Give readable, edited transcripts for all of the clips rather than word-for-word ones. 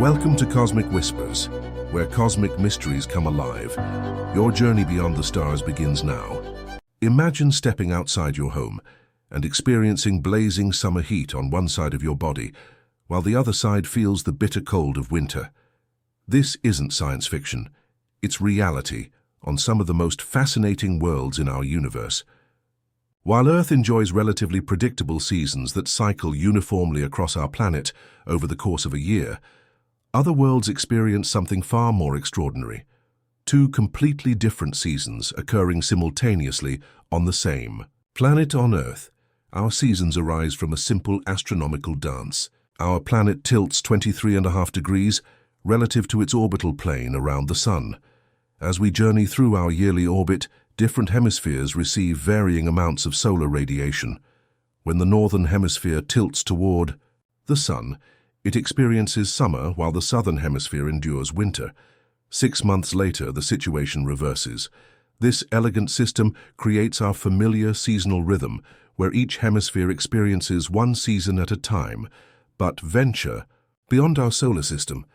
Welcome to Cosmic Whispers, where cosmic mysteries come alive. Your journey beyond the stars begins now. Imagine stepping outside your home and experiencing blazing summer heat on one side of your body, while the other side feels the bitter cold of winter. This isn't science fiction. It's reality on some of the most fascinating worlds in our universe. While Earth enjoys relatively predictable seasons that cycle uniformly across our planet over the course of a year, other worlds experience something far more extraordinary. Two completely different seasons occurring simultaneously on the same planet on Earth. Our seasons arise from a simple astronomical dance. Our planet tilts 23.5 degrees relative to its orbital plane around the Sun. As we journey through our yearly orbit, different hemispheres receive varying amounts of solar radiation. When the northern hemisphere tilts toward the Sun, it experiences summer while the southern hemisphere endures winter. 6 months later, the situation reverses. This elegant system creates our familiar seasonal rhythm, where each hemisphere experiences one season at a time. But venture beyond our solar system,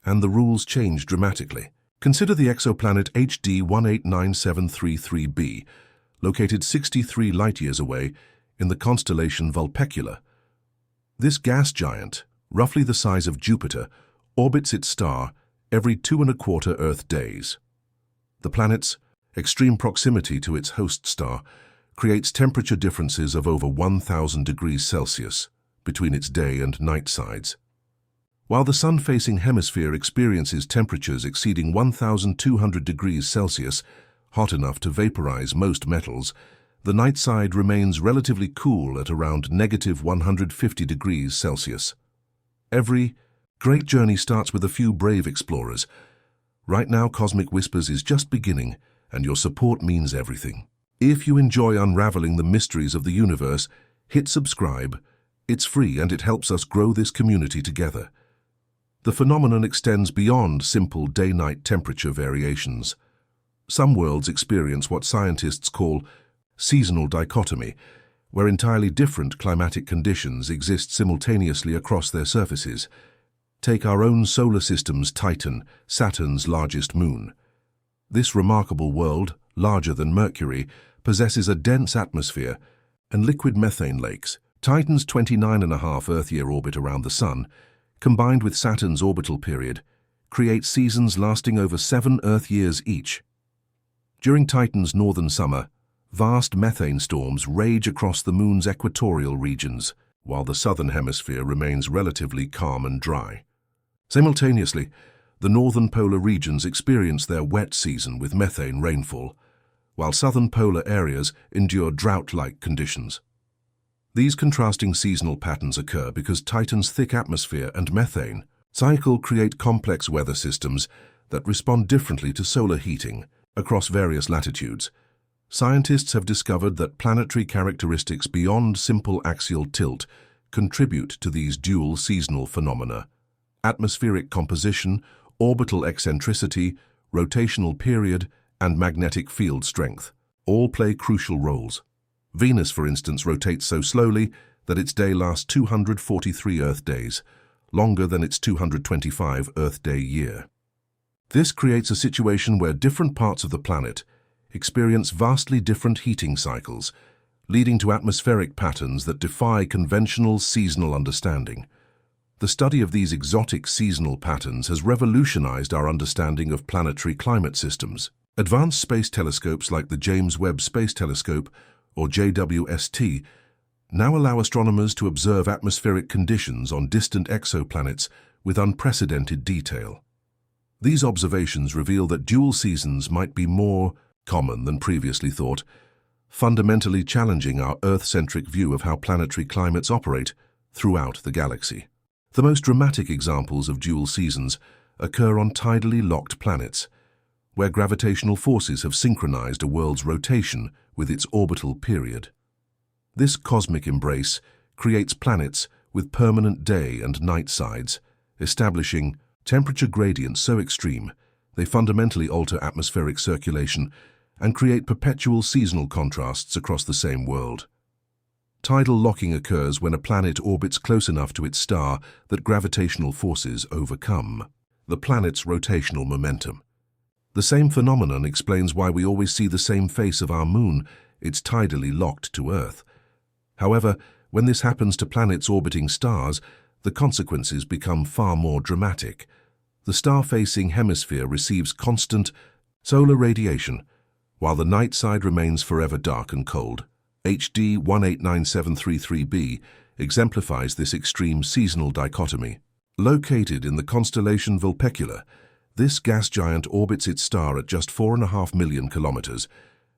and the rules change dramatically. Consider the exoplanet HD 189733b, located 63 light-years away in the constellation Vulpecula. This gas giant, roughly the size of Jupiter, orbits its star every 2¼ Earth days. The planet's extreme proximity to its host star creates temperature differences of over 1,000 degrees Celsius between its day and night sides. While the sun-facing hemisphere experiences temperatures exceeding 1,200 degrees Celsius, hot enough to vaporize most metals, the night side remains relatively cool at around -150 degrees Celsius. Every great journey starts with a few brave explorers. Right now, Cosmic Whispers is just beginning, and your support means everything. If you enjoy unraveling the mysteries of the universe, hit subscribe. It's free and it helps us grow this community together. The phenomenon extends beyond simple day-night temperature variations. Some worlds experience what scientists call seasonal dichotomy, where entirely different climatic conditions exist simultaneously across their surfaces. Take our own solar system's Titan, Saturn's largest moon. This remarkable world, larger than Mercury, possesses a dense atmosphere and liquid methane lakes. Titan's 29.5 Earth-year orbit around the Sun, combined with Saturn's orbital period, creates seasons lasting over 7 Earth years each. During Titan's northern summer, vast methane storms rage across the Moon's equatorial regions, while the southern hemisphere remains relatively calm and dry. Simultaneously, the northern polar regions experience their wet season with methane rainfall, while southern polar areas endure drought-like conditions. These contrasting seasonal patterns occur because Titan's thick atmosphere and methane cycle create complex weather systems that respond differently to solar heating across various latitudes. Scientists have discovered that planetary characteristics beyond simple axial tilt contribute to these dual seasonal phenomena. Atmospheric composition, orbital eccentricity, rotational period, and magnetic field strength all play crucial roles. Venus, for instance, rotates so slowly that its day lasts 243 Earth days, longer than its 225 Earth day year. This creates a situation where different parts of the planet experience vastly different heating cycles, leading to atmospheric patterns that defy conventional seasonal understanding. The study of these exotic seasonal patterns has revolutionized our understanding of planetary climate systems. Advanced space telescopes like the James Webb Space Telescope, or JWST, now allow astronomers to observe atmospheric conditions on distant exoplanets with unprecedented detail. These observations reveal that dual seasons might be more common than previously thought, fundamentally challenging our Earth-centric view of how planetary climates operate throughout the galaxy. The most dramatic examples of dual seasons occur on tidally locked planets, where gravitational forces have synchronized a world's rotation with its orbital period. This cosmic embrace creates planets with permanent day and night sides, establishing temperature gradients so extreme they fundamentally alter atmospheric circulation and create perpetual seasonal contrasts across the same world. Tidal locking occurs when a planet orbits close enough to its star that gravitational forces overcome the planet's rotational momentum. The same phenomenon explains why we always see the same face of our moon. It's tidally locked to Earth. However, when this happens to planets orbiting stars, the consequences become far more dramatic. The star-facing hemisphere receives constant solar radiation, while the night side remains forever dark and cold. HD 189733b exemplifies this extreme seasonal dichotomy. Located in the constellation Vulpecula, this gas giant orbits its star at just 4.5 million kilometers,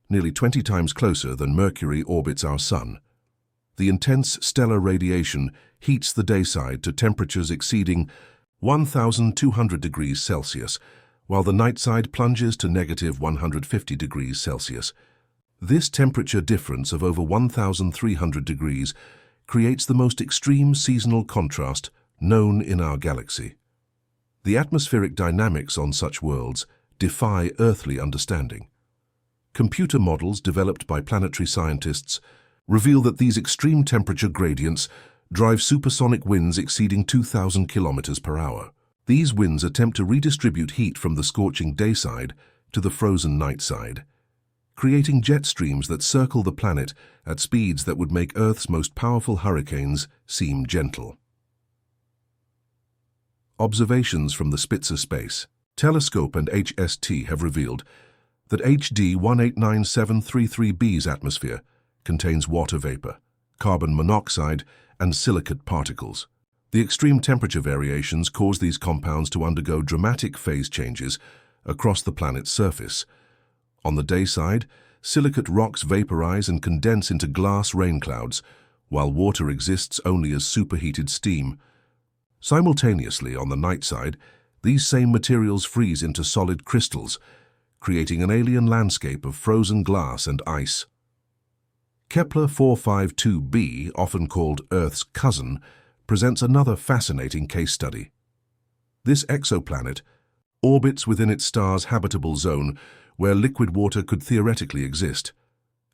nearly 20 times closer than Mercury orbits our Sun. The intense stellar radiation heats the day side to temperatures exceeding 1,200 degrees Celsius, while the night side plunges to negative 150 degrees Celsius. This temperature difference of over 1,300 degrees creates the most extreme seasonal contrast known in our galaxy. The atmospheric dynamics on such worlds defy earthly understanding. Computer models developed by planetary scientists reveal that these extreme temperature gradients drive supersonic winds exceeding 2,000 kilometers per hour. These winds attempt to redistribute heat from the scorching day side to the frozen night side, creating jet streams that circle the planet at speeds that would make Earth's most powerful hurricanes seem gentle. Observations from the Spitzer Space Telescope and HST have revealed that HD 189733b's atmosphere contains water vapor, carbon monoxide, and silicate particles. The extreme temperature variations cause these compounds to undergo dramatic phase changes across the planet's surface. On the day side, silicate rocks vaporize and condense into glass rain clouds, while water exists only as superheated steam. Simultaneously, on the night side, these same materials freeze into solid crystals, creating an alien landscape of frozen glass and ice. Kepler 452b, often called Earth's cousin, presents another fascinating case study. This exoplanet orbits within its star's habitable zone, where liquid water could theoretically exist.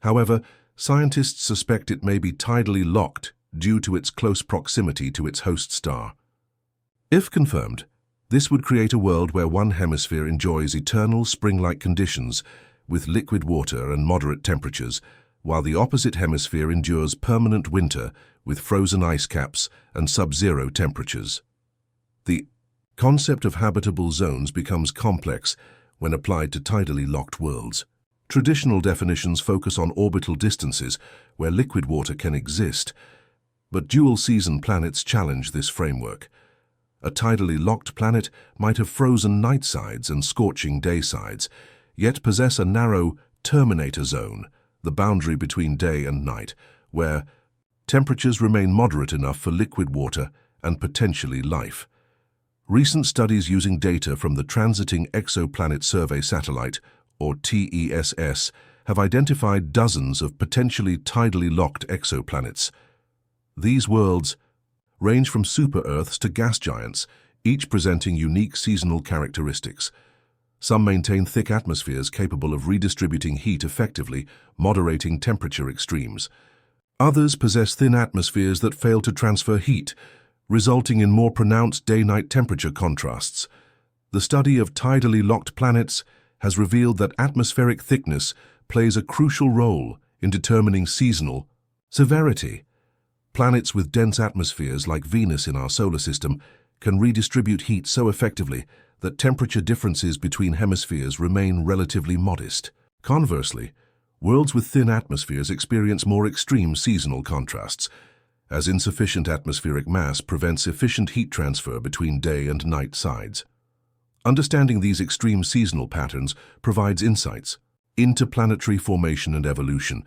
However, scientists suspect it may be tidally locked due to its close proximity to its host star. If confirmed, this would create a world where one hemisphere enjoys eternal spring-like conditions with liquid water and moderate temperatures, while the opposite hemisphere endures permanent winter with frozen ice caps and sub-zero temperatures. The concept of habitable zones becomes complex when applied to tidally locked worlds. Traditional definitions focus on orbital distances where liquid water can exist, but dual-season planets challenge this framework. A tidally locked planet might have frozen night sides and scorching day sides, yet possess a narrow terminator zone, the boundary between day and night, where temperatures remain moderate enough for liquid water and potentially life. Recent studies using data from the Transiting Exoplanet Survey Satellite, or TESS, have identified dozens of potentially tidally locked exoplanets. These worlds range from super-Earths to gas giants, each presenting unique seasonal characteristics. Some maintain thick atmospheres capable of redistributing heat effectively, moderating temperature extremes. Others possess thin atmospheres that fail to transfer heat, resulting in more pronounced day-night temperature contrasts. The study of tidally locked planets has revealed that atmospheric thickness plays a crucial role in determining seasonal severity. Planets with dense atmospheres like Venus in our solar system can redistribute heat so effectively that temperature differences between hemispheres remain relatively modest. Conversely, worlds with thin atmospheres experience more extreme seasonal contrasts, as insufficient atmospheric mass prevents efficient heat transfer between day and night sides. Understanding these extreme seasonal patterns provides insights into planetary formation and evolution.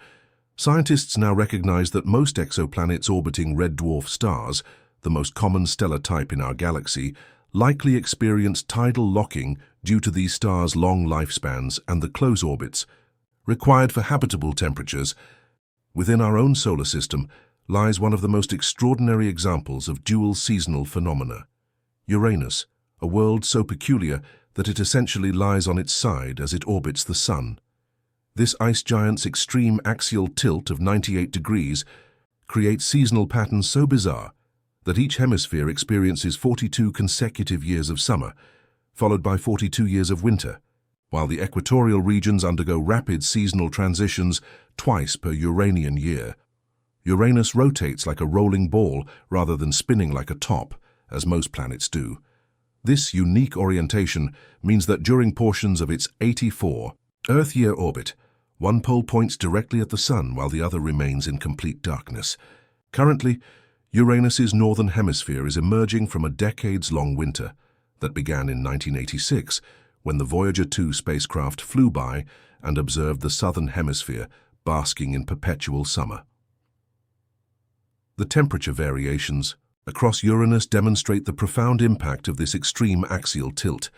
Scientists now recognize that most exoplanets orbiting red dwarf stars, the most common stellar type in our galaxy, likely experience tidal locking due to these stars' long lifespans and the close orbits required for habitable temperatures. Within our own solar system lies one of the most extraordinary examples of dual seasonal phenomena. Uranus, a world so peculiar that it essentially lies on its side as it orbits the Sun. This ice giant's extreme axial tilt of 98 degrees create seasonal patterns so bizarre that each hemisphere experiences 42 consecutive years of summer, followed by 42 years of winter, while the equatorial regions undergo rapid seasonal transitions twice per Uranian year. Uranus rotates like a rolling ball rather than spinning like a top, as most planets do. This unique orientation means that during portions of its 84 Earth-year orbit, one pole points directly at the Sun while the other remains in complete darkness. Currently, Uranus's northern hemisphere is emerging from a decades-long winter that began in 1986, when the Voyager 2 spacecraft flew by and observed the southern hemisphere basking in perpetual summer. The temperature variations across Uranus demonstrate the profound impact of this extreme axial tilt.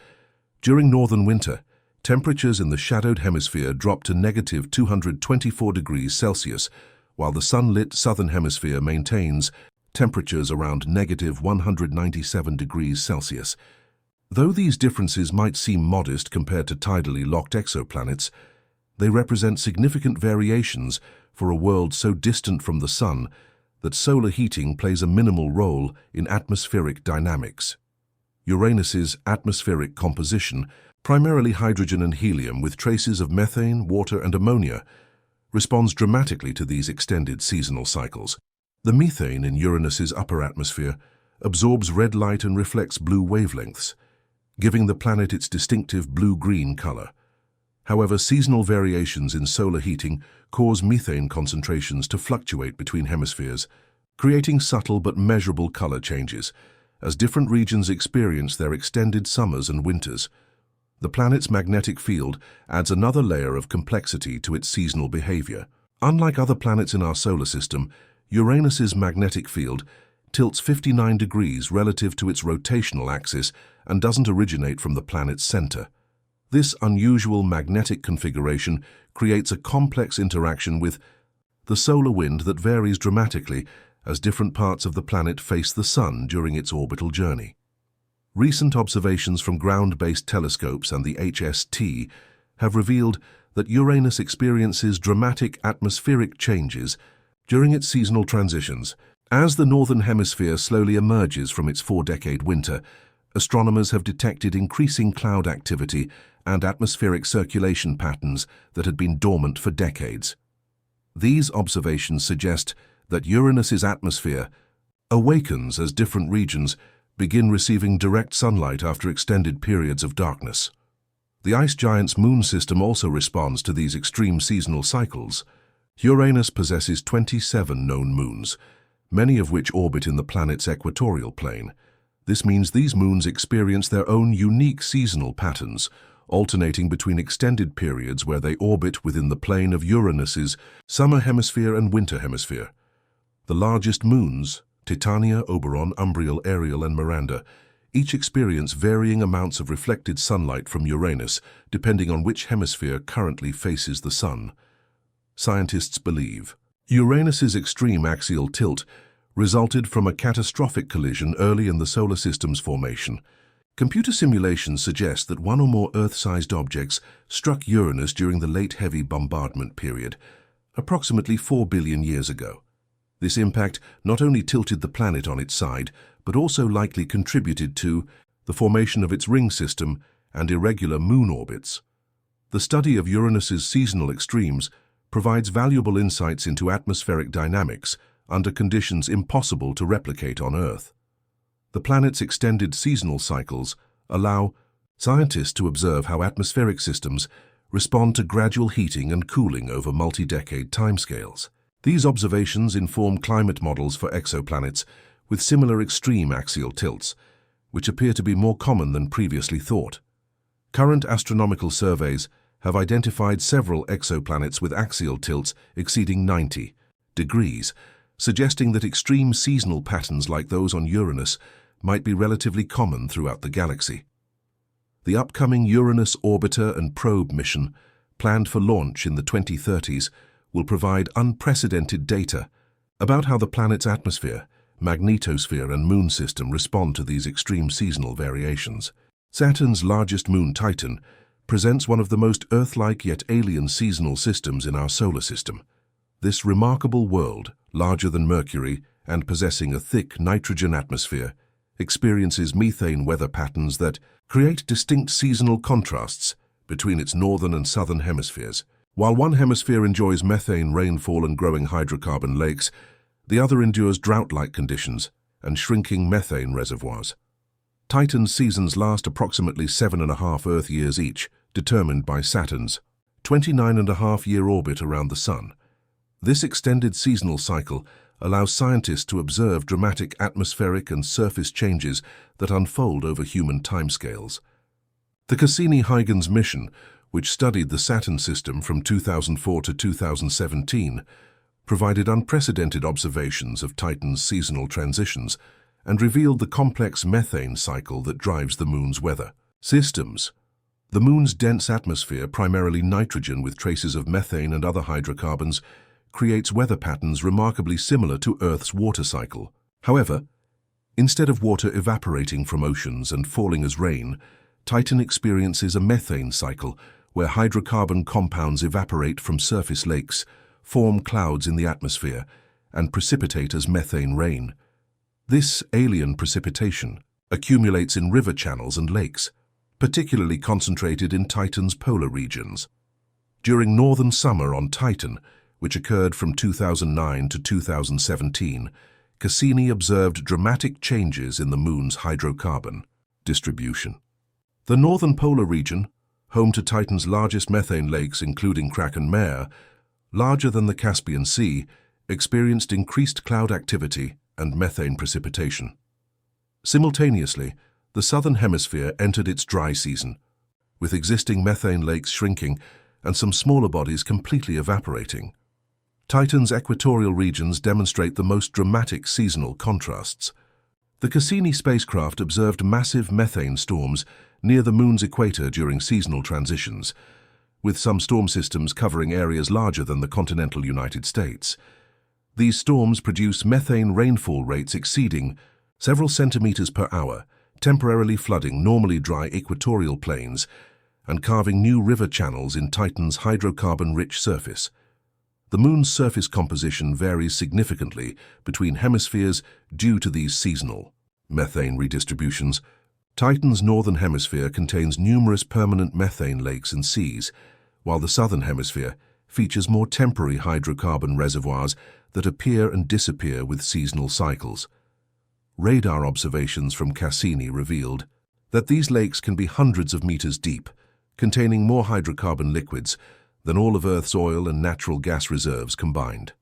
During northern winter, temperatures in the shadowed hemisphere drop to negative 224 degrees Celsius, while the sunlit southern hemisphere maintains temperatures around negative 197 degrees Celsius. Though these differences might seem modest compared to tidally locked exoplanets, they represent significant variations for a world so distant from the Sun that solar heating plays a minimal role in atmospheric dynamics. Uranus's atmospheric composition, primarily hydrogen and helium with traces of methane, water, and ammonia, responds dramatically to these extended seasonal cycles. The methane in Uranus's upper atmosphere absorbs red light and reflects blue wavelengths, giving the planet its distinctive blue-green color. However, seasonal variations in solar heating cause methane concentrations to fluctuate between hemispheres, creating subtle but measurable color changes as different regions experience their extended summers and winters. The planet's magnetic field adds another layer of complexity to its seasonal behavior. Unlike other planets in our solar system, Uranus's magnetic field tilts 59 degrees relative to its rotational axis and doesn't originate from the planet's center. This unusual magnetic configuration creates a complex interaction with the solar wind that varies dramatically as different parts of the planet face the Sun during its orbital journey. Recent observations from ground-based telescopes and the HST have revealed that Uranus experiences dramatic atmospheric changes during its seasonal transitions. As the northern hemisphere slowly emerges from its 4-decade winter, astronomers have detected increasing cloud activity and atmospheric circulation patterns that had been dormant for decades. These observations suggest that Uranus's atmosphere awakens as different regions begin receiving direct sunlight after extended periods of darkness. The ice giant's moon system also responds to these extreme seasonal cycles. Uranus possesses 27 known moons, many of which orbit in the planet's equatorial plane. This means these moons experience their own unique seasonal patterns, alternating between extended periods where they orbit within the plane of Uranus's summer hemisphere and winter hemisphere. The largest moons, Titania, Oberon, Umbriel, Ariel, and Miranda, each experience varying amounts of reflected sunlight from Uranus, depending on which hemisphere currently faces the Sun. Scientists believe Uranus's extreme axial tilt resulted from a catastrophic collision early in the solar system's formation. Computer simulations suggest that one or more Earth-sized objects struck Uranus during the late heavy bombardment period, approximately 4 billion years ago. This impact not only tilted the planet on its side, but also likely contributed to the formation of its ring system and irregular moon orbits. The study of Uranus's seasonal extremes provides valuable insights into atmospheric dynamics under conditions impossible to replicate on Earth. The planet's extended seasonal cycles allow scientists to observe how atmospheric systems respond to gradual heating and cooling over multi-decade timescales. These observations inform climate models for exoplanets with similar extreme axial tilts, which appear to be more common than previously thought. Current astronomical surveys have identified several exoplanets with axial tilts exceeding 90 degrees, suggesting that extreme seasonal patterns like those on Uranus might be relatively common throughout the galaxy. The upcoming Uranus Orbiter and Probe mission, planned for launch in the 2030s, will provide unprecedented data about how the planet's atmosphere, magnetosphere, and moon system respond to these extreme seasonal variations. Saturn's largest moon, Titan, presents one of the most Earth-like yet alien seasonal systems in our solar system. This remarkable world, larger than Mercury and possessing a thick nitrogen atmosphere, experiences methane weather patterns that create distinct seasonal contrasts between its northern and southern hemispheres. While one hemisphere enjoys methane rainfall and growing hydrocarbon lakes, the other endures drought-like conditions and shrinking methane reservoirs. Titan's seasons last approximately 7.5 Earth years each, determined by Saturn's 29.5-year orbit around the Sun. This extended seasonal cycle allows scientists to observe dramatic atmospheric and surface changes that unfold over human timescales. The Cassini-Huygens mission, which studied the Saturn system from 2004 to 2017, provided unprecedented observations of Titan's seasonal transitions and revealed the complex methane cycle that drives the Moon's weather systems. The Moon's dense atmosphere, primarily nitrogen with traces of methane and other hydrocarbons, creates weather patterns remarkably similar to Earth's water cycle. However, instead of water evaporating from oceans and falling as rain, Titan experiences a methane cycle where hydrocarbon compounds evaporate from surface lakes, form clouds in the atmosphere, and precipitate as methane rain. This alien precipitation accumulates in river channels and lakes, particularly concentrated in Titan's polar regions. During northern summer on Titan, which occurred from 2009 to 2017, Cassini observed dramatic changes in the Moon's hydrocarbon distribution. The northern polar region, home to Titan's largest methane lakes including Kraken Mare, larger than the Caspian Sea, experienced increased cloud activity and methane precipitation. Simultaneously, the southern hemisphere entered its dry season, with existing methane lakes shrinking and some smaller bodies completely evaporating. Titan's equatorial regions demonstrate the most dramatic seasonal contrasts. The Cassini spacecraft observed massive methane storms near the Moon's equator during seasonal transitions, with some storm systems covering areas larger than the continental United States. These storms produce methane rainfall rates exceeding several centimeters per hour, temporarily flooding normally dry equatorial plains and carving new river channels in Titan's hydrocarbon-rich surface. The Moon's surface composition varies significantly between hemispheres due to these seasonal methane redistributions. Titan's northern hemisphere contains numerous permanent methane lakes and seas, while the southern hemisphere features more temporary hydrocarbon reservoirs that appear and disappear with seasonal cycles. Radar observations from Cassini revealed that these lakes can be hundreds of meters deep, containing more hydrocarbon liquids than all of Earth's oil and natural gas reserves combined.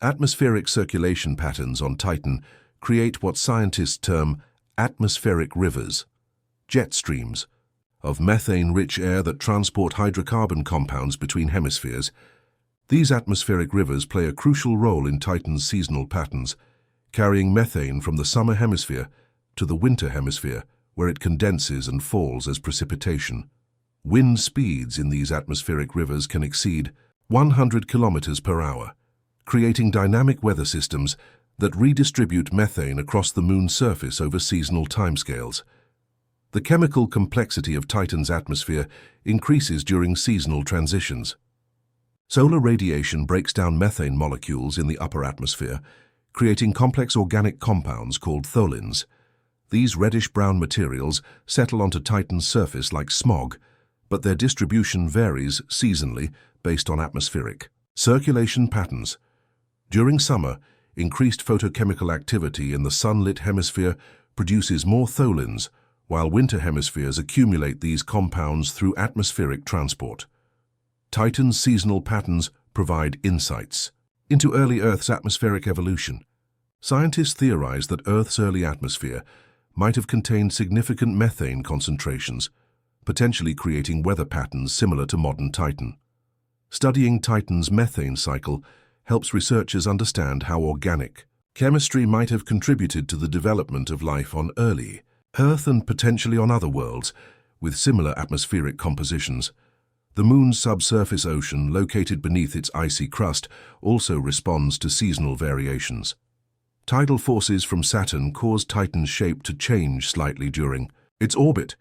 Atmospheric circulation patterns on Titan create what scientists term atmospheric rivers, jet streams, of methane-rich air that transport hydrocarbon compounds between hemispheres. These atmospheric rivers play a crucial role in Titan's seasonal patterns, carrying methane from the summer hemisphere to the winter hemisphere, where it condenses and falls as precipitation. Wind speeds in these atmospheric rivers can exceed 100 kilometers per hour, creating dynamic weather systems that redistribute methane across the Moon's surface over seasonal timescales. The chemical complexity of Titan's atmosphere increases during seasonal transitions. Solar radiation breaks down methane molecules in the upper atmosphere, creating complex organic compounds called tholins. These reddish-brown materials settle onto Titan's surface like smog, but their distribution varies seasonally based on atmospheric circulation patterns. During summer, increased photochemical activity in the sunlit hemisphere produces more tholins, while winter hemispheres accumulate these compounds through atmospheric transport. Titan's seasonal patterns provide insights into early Earth's atmospheric evolution. Scientists theorize that Earth's early atmosphere might have contained significant methane concentrations, potentially creating weather patterns similar to modern Titan. Studying Titan's methane cycle helps researchers understand how organic chemistry might have contributed to the development of life on early Earth and potentially on other worlds with similar atmospheric compositions. The Moon's subsurface ocean, located beneath its icy crust, also responds to seasonal variations. Tidal forces from Saturn cause Titan's shape to change slightly during its orbit,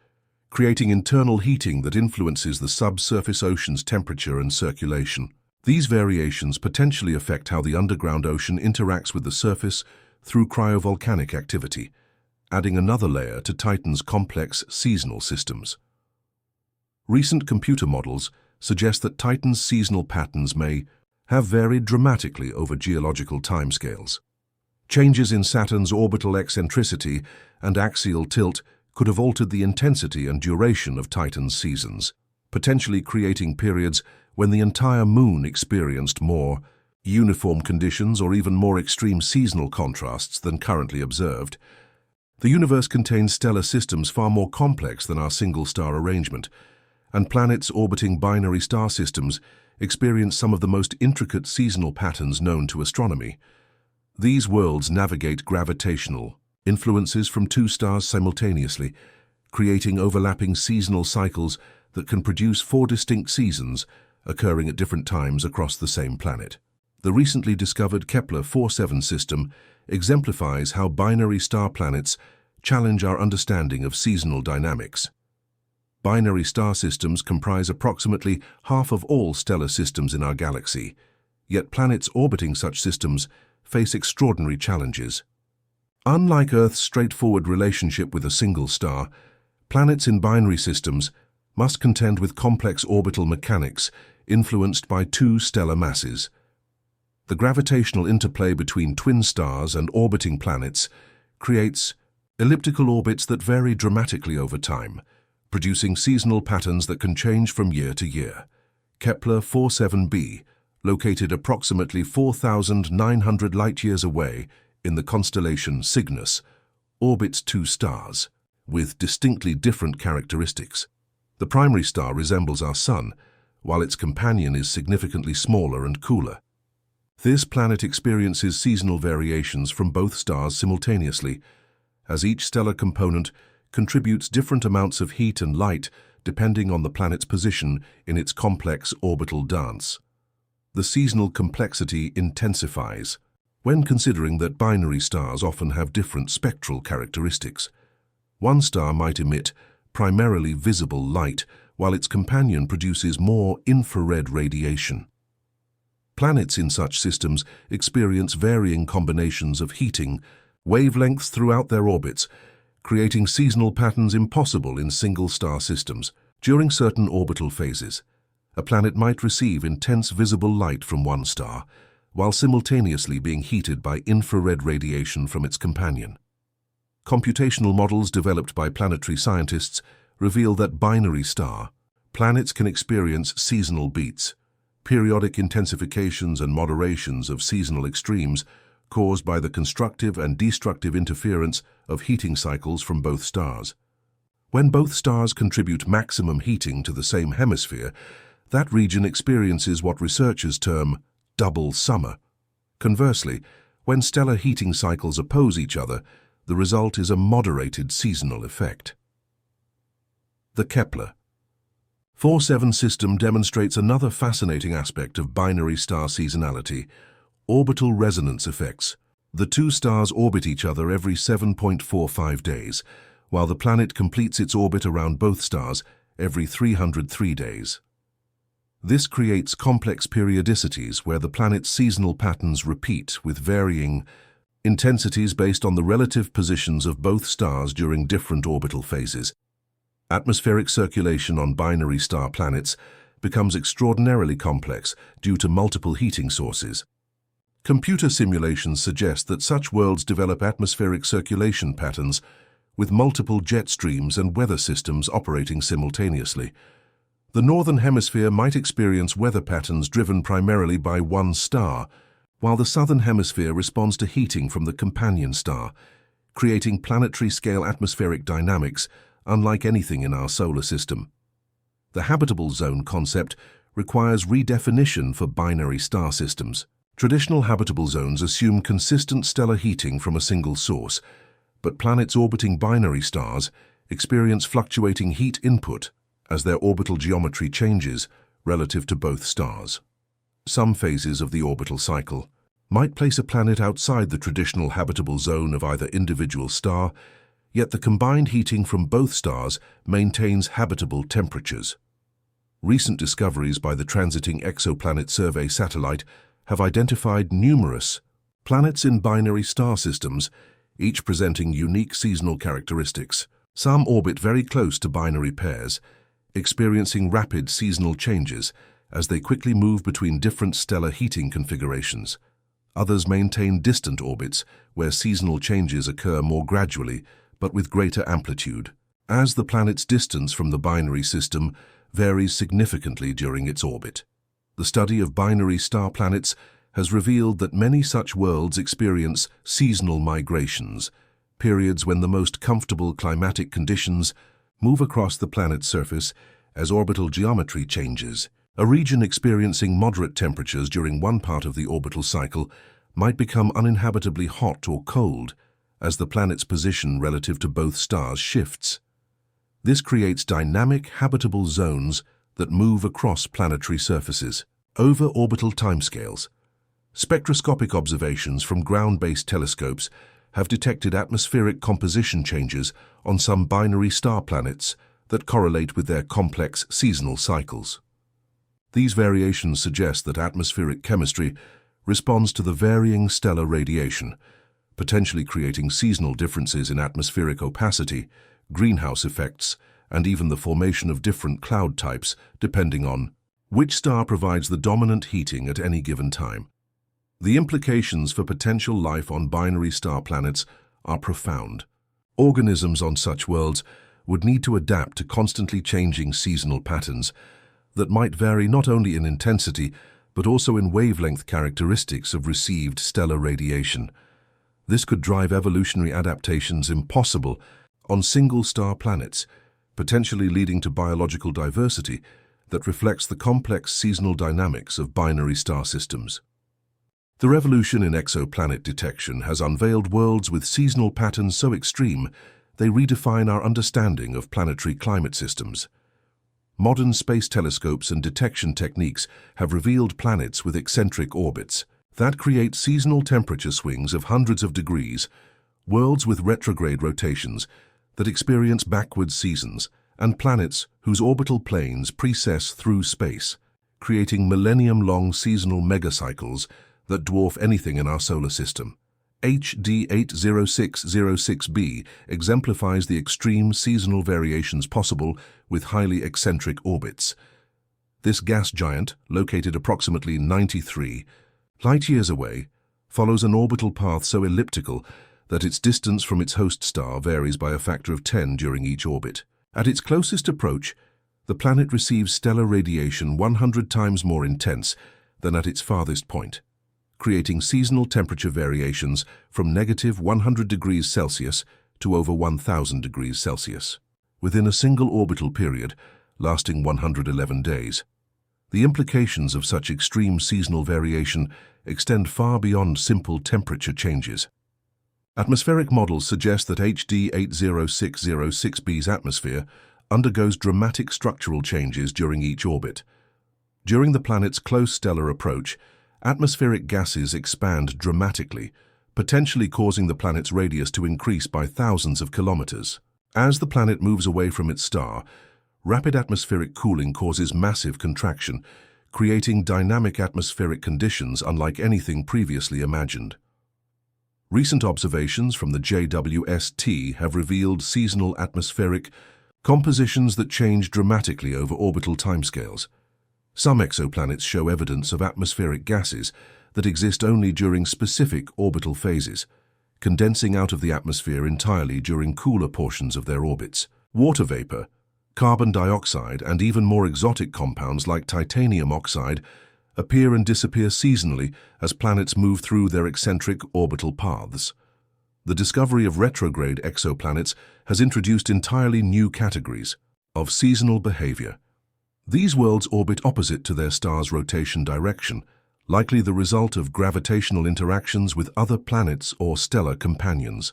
creating internal heating that influences the subsurface ocean's temperature and circulation. These variations potentially affect how the underground ocean interacts with the surface through cryovolcanic activity, adding another layer to Titan's complex seasonal systems. Recent computer models suggest that Titan's seasonal patterns may have varied dramatically over geological timescales. Changes in Saturn's orbital eccentricity and axial tilt could have altered the intensity and duration of Titan's seasons, potentially creating periods when the entire Moon experienced more uniform conditions or even more extreme seasonal contrasts than currently observed. The universe contains stellar systems far more complex than our single-star arrangement, and planets orbiting binary star systems experience some of the most intricate seasonal patterns known to astronomy. These worlds navigate gravitational influences from two stars simultaneously, creating overlapping seasonal cycles that can produce 4 distinct seasons occurring at different times across the same planet. The recently discovered Kepler-47 system exemplifies how binary star planets challenge our understanding of seasonal dynamics. Binary star systems comprise approximately half of all stellar systems in our galaxy, yet planets orbiting such systems face extraordinary challenges. Unlike Earth's straightforward relationship with a single star, planets in binary systems must contend with complex orbital mechanics influenced by two stellar masses. The gravitational interplay between twin stars and orbiting planets creates elliptical orbits that vary dramatically over time, producing seasonal patterns that can change from year to year. Kepler-47b, located approximately 4,900 light-years away in the constellation Cygnus, orbits two stars with distinctly different characteristics. The primary star resembles our Sun, while its companion is significantly smaller and cooler. This planet experiences seasonal variations from both stars simultaneously, as each stellar component contributes different amounts of heat and light depending on the planet's position in its complex orbital dance. The seasonal complexity intensifies when considering that binary stars often have different spectral characteristics. One star might emit primarily visible light, while its companion produces more infrared radiation. Planets in such systems experience varying combinations of heating wavelengths throughout their orbits, creating seasonal patterns impossible in single-star systems. During certain orbital phases, a planet might receive intense visible light from one star, while simultaneously being heated by infrared radiation from its companion. Computational models developed by planetary scientists reveal that binary star planets can experience seasonal beats, periodic intensifications and moderations of seasonal extremes caused by the constructive and destructive interference of heating cycles from both stars. When both stars contribute maximum heating to the same hemisphere, that region experiences what researchers term double summer. Conversely, when stellar heating cycles oppose each other, the result is a moderated seasonal effect. The Kepler-47 system demonstrates another fascinating aspect of binary star seasonality: orbital resonance effects. The two stars orbit each other every 7.45 days, while the planet completes its orbit around both stars every 303 days. This creates complex periodicities where the planet's seasonal patterns repeat with varying intensities based on the relative positions of both stars during different orbital phases. Atmospheric circulation on binary star planets becomes extraordinarily complex due to multiple heating sources. Computer simulations suggest that such worlds develop atmospheric circulation patterns with multiple jet streams and weather systems operating simultaneously. The Northern Hemisphere might experience weather patterns driven primarily by one star, while the Southern Hemisphere responds to heating from the companion star, creating planetary-scale atmospheric dynamics unlike anything in our solar system. The habitable zone concept requires redefinition for binary star systems. Traditional habitable zones assume consistent stellar heating from a single source, but planets orbiting binary stars experience fluctuating heat input as their orbital geometry changes relative to both stars. Some phases of the orbital cycle might place a planet outside the traditional habitable zone of either individual star, yet the combined heating from both stars maintains habitable temperatures. Recent discoveries by the Transiting Exoplanet Survey satellite have identified numerous planets in binary star systems, each presenting unique seasonal characteristics. Some orbit very close to binary pairs, experiencing rapid seasonal changes as they quickly move between different stellar heating configurations. Others maintain distant orbits where seasonal changes occur more gradually but with greater amplitude, as the planet's distance from the binary system varies significantly during its orbit. The study of binary star planets has revealed that many such worlds experience seasonal migrations, periods when the most comfortable climatic conditions move across the planet's surface as orbital geometry changes. A region experiencing moderate temperatures during one part of the orbital cycle might become uninhabitably hot or cold as the planet's position relative to both stars shifts. This creates dynamic, habitable zones that move across planetary surfaces. Over orbital timescales, spectroscopic observations from ground-based telescopes have detected atmospheric composition changes on some binary star planets that correlate with their complex seasonal cycles. These variations suggest that atmospheric chemistry responds to the varying stellar radiation, potentially creating seasonal differences in atmospheric opacity, greenhouse effects, and even the formation of different cloud types depending on which star provides the dominant heating at any given time. The implications for potential life on binary star planets are profound. Organisms on such worlds would need to adapt to constantly changing seasonal patterns that might vary not only in intensity but also in wavelength characteristics of received stellar radiation. This could drive evolutionary adaptations impossible on single-star planets, potentially leading to biological diversity that reflects the complex seasonal dynamics of binary star systems. The revolution in exoplanet detection has unveiled worlds with seasonal patterns so extreme they redefine our understanding of planetary climate systems. Modern space telescopes and detection techniques have revealed planets with eccentric orbits that create seasonal temperature swings of hundreds of degrees, worlds with retrograde rotations that experience backward seasons, and planets whose orbital planes precess through space, creating millennium-long seasonal megacycles that dwarf anything in our solar system. HD 80606b exemplifies the extreme seasonal variations possible with highly eccentric orbits. This gas giant, located approximately 93 light-years away, follows an orbital path so elliptical that its distance from its host star varies by a factor of 10 during each orbit. At its closest approach, the planet receives stellar radiation 100 times more intense than at its farthest point, creating seasonal temperature variations from negative 100 degrees Celsius to over 1,000 degrees Celsius, within a single orbital period lasting 111 days. The implications of such extreme seasonal variation extend far beyond simple temperature changes. Atmospheric models suggest that HD 80606b's atmosphere undergoes dramatic structural changes during each orbit. During the planet's close stellar approach, atmospheric gases expand dramatically, potentially causing the planet's radius to increase by thousands of kilometers. As the planet moves away from its star, rapid atmospheric cooling causes massive contraction, creating dynamic atmospheric conditions unlike anything previously imagined. Recent observations from the JWST have revealed seasonal atmospheric compositions that change dramatically over orbital timescales. Some exoplanets show evidence of atmospheric gases that exist only during specific orbital phases, condensing out of the atmosphere entirely during cooler portions of their orbits. Water vapor, carbon dioxide, and even more exotic compounds like titanium oxide appear and disappear seasonally as planets move through their eccentric orbital paths. The discovery of retrograde exoplanets has introduced entirely new categories of seasonal behavior. These worlds orbit opposite to their star's rotation direction, likely the result of gravitational interactions with other planets or stellar companions.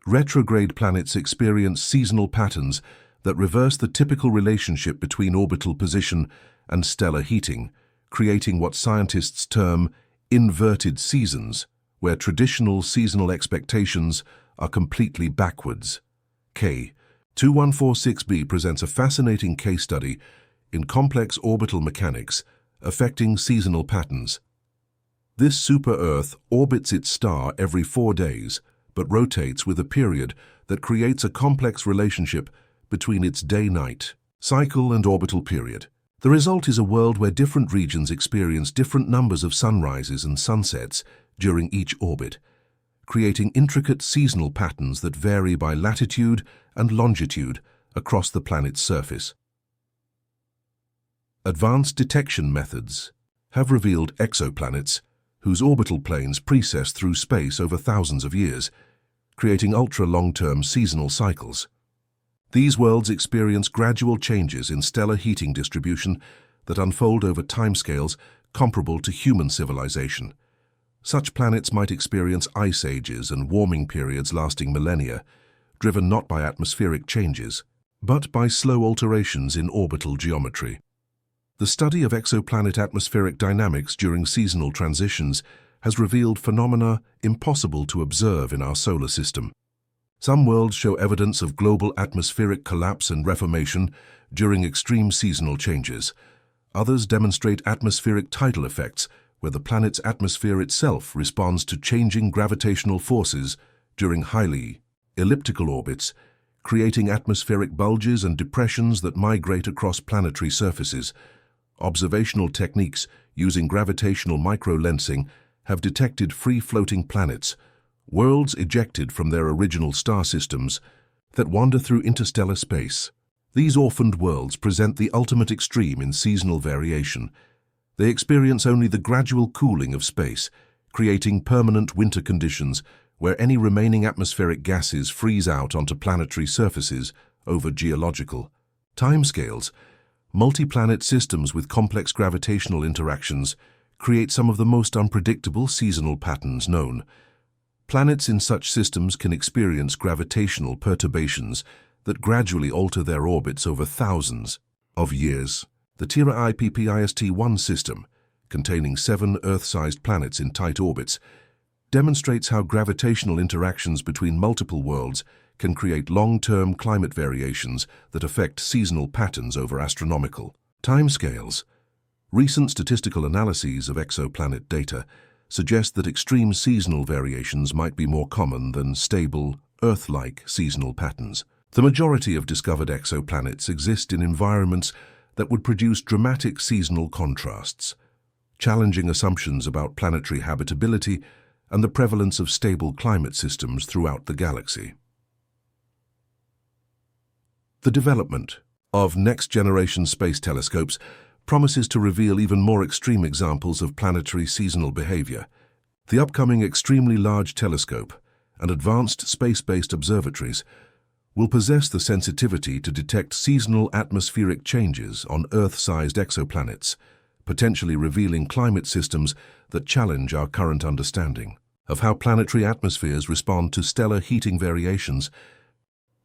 Retrograde planets experience seasonal patterns that reverse the typical relationship between orbital position and stellar heating, creating what scientists term inverted seasons, where traditional seasonal expectations are completely backwards. K2146b presents a fascinating case study in complex orbital mechanics affecting seasonal patterns. This super-Earth orbits its star every 4 days, but rotates with a period that creates a complex relationship between its day-night cycle and orbital period. The result is a world where different regions experience different numbers of sunrises and sunsets during each orbit, creating intricate seasonal patterns that vary by latitude and longitude across the planet's surface. Advanced detection methods have revealed exoplanets whose orbital planes precess through space over thousands of years, creating ultra-long-term seasonal cycles. These worlds experience gradual changes in stellar heating distribution that unfold over timescales comparable to human civilization. Such planets might experience ice ages and warming periods lasting millennia, driven not by atmospheric changes, but by slow alterations in orbital geometry. The study of exoplanet atmospheric dynamics during seasonal transitions has revealed phenomena impossible to observe in our solar system. Some worlds show evidence of global atmospheric collapse and reformation during extreme seasonal changes. Others demonstrate atmospheric tidal effects, where the planet's atmosphere itself responds to changing gravitational forces during highly elliptical orbits, creating atmospheric bulges and depressions that migrate across planetary surfaces. Observational techniques using gravitational microlensing have detected free-floating planets, worlds ejected from their original star systems, that wander through interstellar space. These orphaned worlds present the ultimate extreme in seasonal variation. They experience only the gradual cooling of space, creating permanent winter conditions where any remaining atmospheric gases freeze out onto planetary surfaces over geological timescales. Multi-planet systems with complex gravitational interactions create some of the most unpredictable seasonal patterns known. Planets in such systems can experience gravitational perturbations that gradually alter their orbits over thousands of years. The Terra-IPPIST-1 system, containing 7 Earth-sized planets in tight orbits, demonstrates how gravitational interactions between multiple worlds can create long-term climate variations that affect seasonal patterns over astronomical timescales. Recent statistical analyses of exoplanet data suggest that extreme seasonal variations might be more common than stable, Earth-like seasonal patterns. The majority of discovered exoplanets exist in environments that would produce dramatic seasonal contrasts, challenging assumptions about planetary habitability and the prevalence of stable climate systems throughout the galaxy. The development of next-generation space telescopes promises to reveal even more extreme examples of planetary seasonal behavior. The upcoming Extremely Large Telescope and advanced space-based observatories will possess the sensitivity to detect seasonal atmospheric changes on Earth-sized exoplanets, potentially revealing climate systems that challenge our current understanding of how planetary atmospheres respond to stellar heating variations.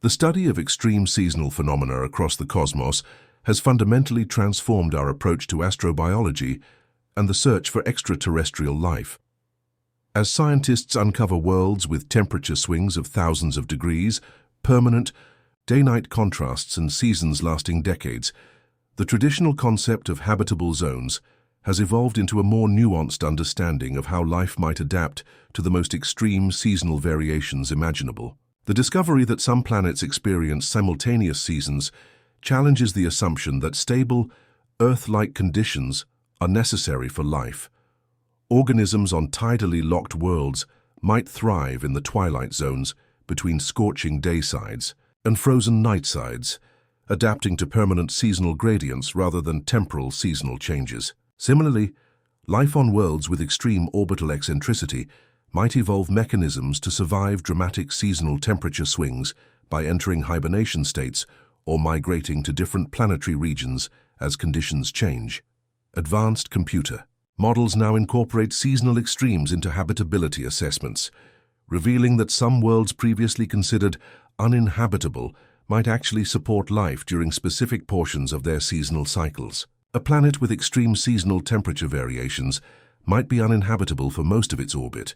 The study of extreme seasonal phenomena across the cosmos has fundamentally transformed our approach to astrobiology and the search for extraterrestrial life. As scientists uncover worlds with temperature swings of thousands of degrees, permanent day-night contrasts and seasons lasting decades, the traditional concept of habitable zones has evolved into a more nuanced understanding of how life might adapt to the most extreme seasonal variations imaginable. The discovery that some planets experience simultaneous seasons challenges the assumption that stable, Earth-like conditions are necessary for life. Organisms on tidally locked worlds might thrive in the twilight zones between scorching day-sides and frozen night-sides, adapting to permanent seasonal gradients rather than temporal seasonal changes. Similarly, life on worlds with extreme orbital eccentricity might evolve mechanisms to survive dramatic seasonal temperature swings by entering hibernation states or migrating to different planetary regions as conditions change. Advanced computer models now incorporate seasonal extremes into habitability assessments, revealing that some worlds previously considered uninhabitable might actually support life during specific portions of their seasonal cycles. A planet with extreme seasonal temperature variations might be uninhabitable for most of its orbit,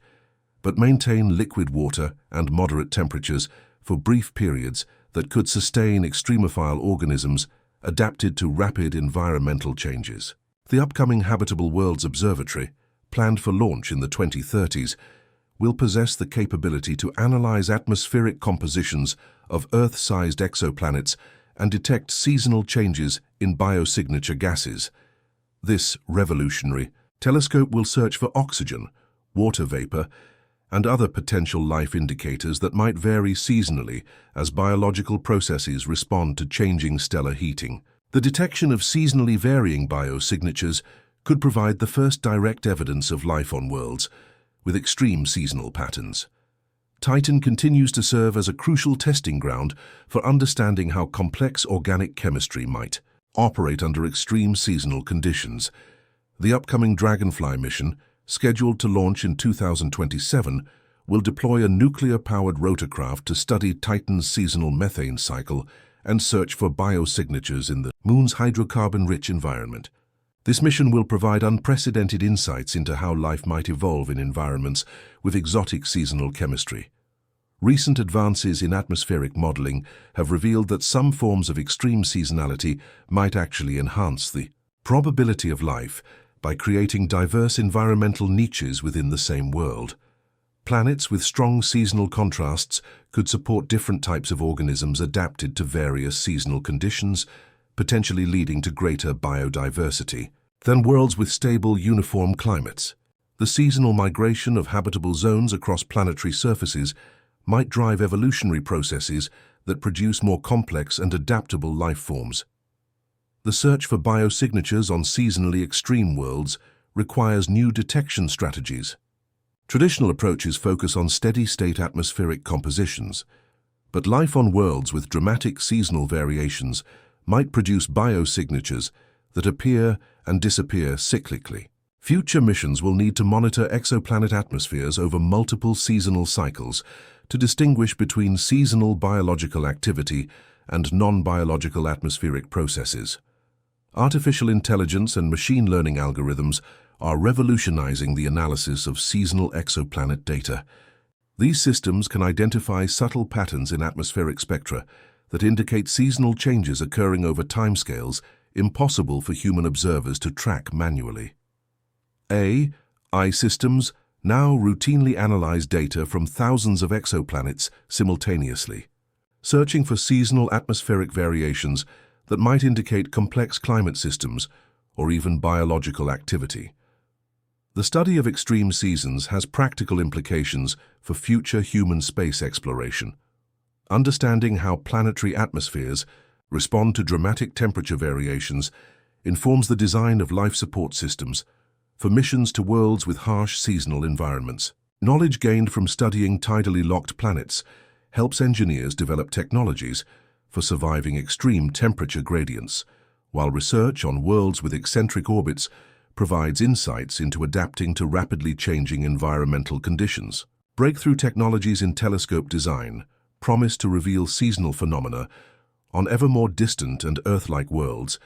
but maintain liquid water and moderate temperatures for brief periods that could sustain extremophile organisms adapted to rapid environmental changes. The upcoming Habitable Worlds Observatory, planned for launch in the 2030s, will possess the capability to analyze atmospheric compositions of Earth-sized exoplanets and detect seasonal changes in biosignature gases. This revolutionary telescope will search for oxygen, water vapor, and other potential life indicators that might vary seasonally as biological processes respond to changing stellar heating. The detection of seasonally varying biosignatures could provide the first direct evidence of life on worlds with extreme seasonal patterns. Titan continues to serve as a crucial testing ground for understanding how complex organic chemistry might operate under extreme seasonal conditions. The upcoming Dragonfly mission, scheduled to launch in 2027, will deploy a nuclear-powered rotorcraft to study Titan's seasonal methane cycle and search for biosignatures in the Moon's hydrocarbon-rich environment. This mission will provide unprecedented insights into how life might evolve in environments with exotic seasonal chemistry. Recent advances in atmospheric modeling have revealed that some forms of extreme seasonality might actually enhance the probability of life by creating diverse environmental niches within the same world. Planets with strong seasonal contrasts could support different types of organisms adapted to various seasonal conditions, potentially leading to greater biodiversity than worlds with stable, uniform climates. The seasonal migration of habitable zones across planetary surfaces might drive evolutionary processes that produce more complex and adaptable life forms. The search for biosignatures on seasonally extreme worlds requires new detection strategies. Traditional approaches focus on steady-state atmospheric compositions, but life on worlds with dramatic seasonal variations might produce biosignatures that appear and disappear cyclically. Future missions will need to monitor exoplanet atmospheres over multiple seasonal cycles to distinguish between seasonal biological activity and non-biological atmospheric processes. Artificial intelligence and machine learning algorithms are revolutionizing the analysis of seasonal exoplanet data. These systems can identify subtle patterns in atmospheric spectra that indicate seasonal changes occurring over timescales impossible for human observers to track manually. AI systems now routinely analyze data from thousands of exoplanets simultaneously, searching for seasonal atmospheric variations that might indicate complex climate systems or even biological activity. The study of extreme seasons has practical implications for future human space exploration. Understanding how planetary atmospheres respond to dramatic temperature variations informs the design of life support systems for missions to worlds with harsh seasonal environments. Knowledge gained from studying tidally locked planets helps engineers develop technologies for surviving extreme temperature gradients, while research on worlds with eccentric orbits provides insights into adapting to rapidly changing environmental conditions. Breakthrough technologies in telescope design promise to reveal seasonal phenomena on ever more distant and Earth-like worlds.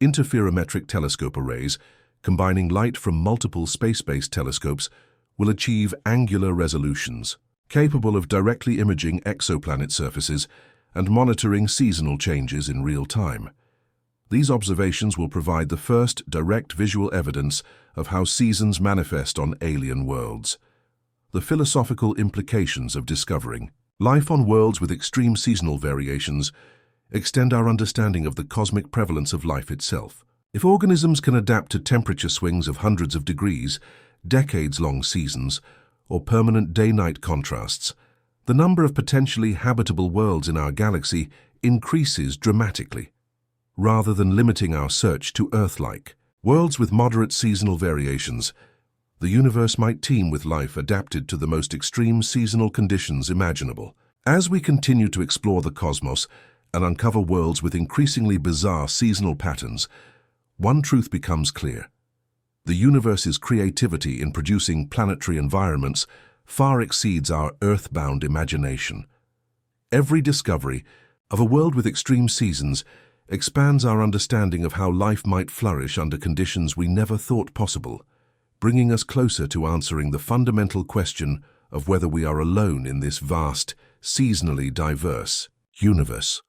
Interferometric telescope arrays, combining light from multiple space-based telescopes, will achieve angular resolutions, capable of directly imaging exoplanet surfaces and monitoring seasonal changes in real time. These observations will provide the first direct visual evidence of how seasons manifest on alien worlds. The philosophical implications of discovering life on worlds with extreme seasonal variations extend our understanding of the cosmic prevalence of life itself. If organisms can adapt to temperature swings of hundreds of degrees, decades-long seasons, or permanent day-night contrasts, the number of potentially habitable worlds in our galaxy increases dramatically. Rather than limiting our search to Earth-like worlds with moderate seasonal variations, the universe might teem with life adapted to the most extreme seasonal conditions imaginable. As we continue to explore the cosmos and uncover worlds with increasingly bizarre seasonal patterns, one truth becomes clear. The universe's creativity in producing planetary environments far exceeds our earthbound imagination. Every discovery of a world with extreme seasons expands our understanding of how life might flourish under conditions we never thought possible, bringing us closer to answering the fundamental question of whether we are alone in this vast, seasonally diverse universe.